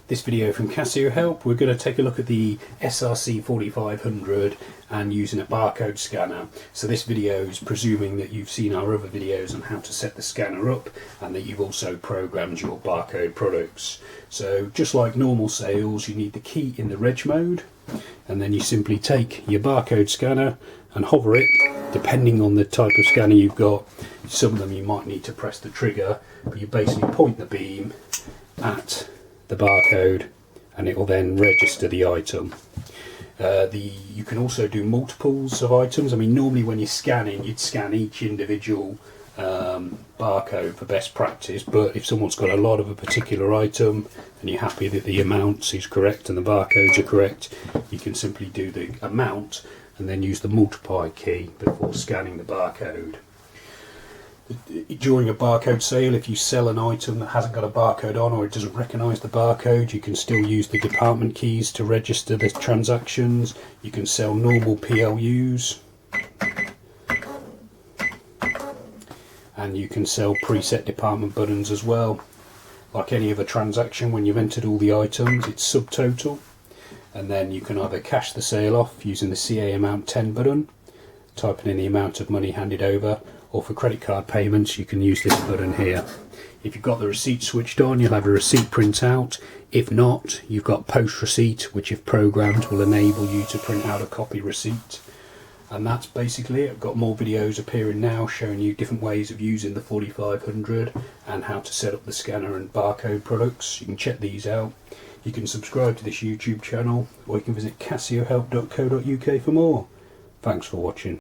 This video from Casio Help, we're going to take a look at the SR-C4500 and using a barcode scanner. So this video is presuming that you've seen our other videos on how to set the scanner up and that you've also programmed your barcode products. So just like normal sales, you need the key in the reg mode, and then you simply take your barcode scanner and hover it, depending on the type of scanner you've got. Some of them you might need to press the trigger, but you basically point the beam at the barcode and it will then register the item. You can also do multiples of items. I mean, normally when you're scanning, you'd scan each individual barcode for best practice, but if someone's got a lot of a particular item and you're happy that the amount is correct and the barcodes are correct, you can simply do the amount and then use the multiply key before scanning the barcode. During a barcode sale, if you sell an item that hasn't got a barcode on or it doesn't recognise the barcode, you can still use the department keys to register the transactions. You can sell normal PLUs, and you can sell preset department buttons as well. Like any other transaction, when you've entered all the items, it's subtotal, and then you can either cash the sale off using the CA amount 10 button, typing in the amount of money handed over, or for credit card payments you can use this button here. If you've got the receipt switched on, you'll have a receipt printout. If not, you've got post receipt, which if programmed will enable you to print out a copy receipt. And that's basically it. I've got more videos appearing now showing you different ways of using the 4500 and how to set up the scanner and barcode products. You can check these out. You can subscribe to this YouTube channel, or you can visit casiohelp.co.uk for more. Thanks for watching.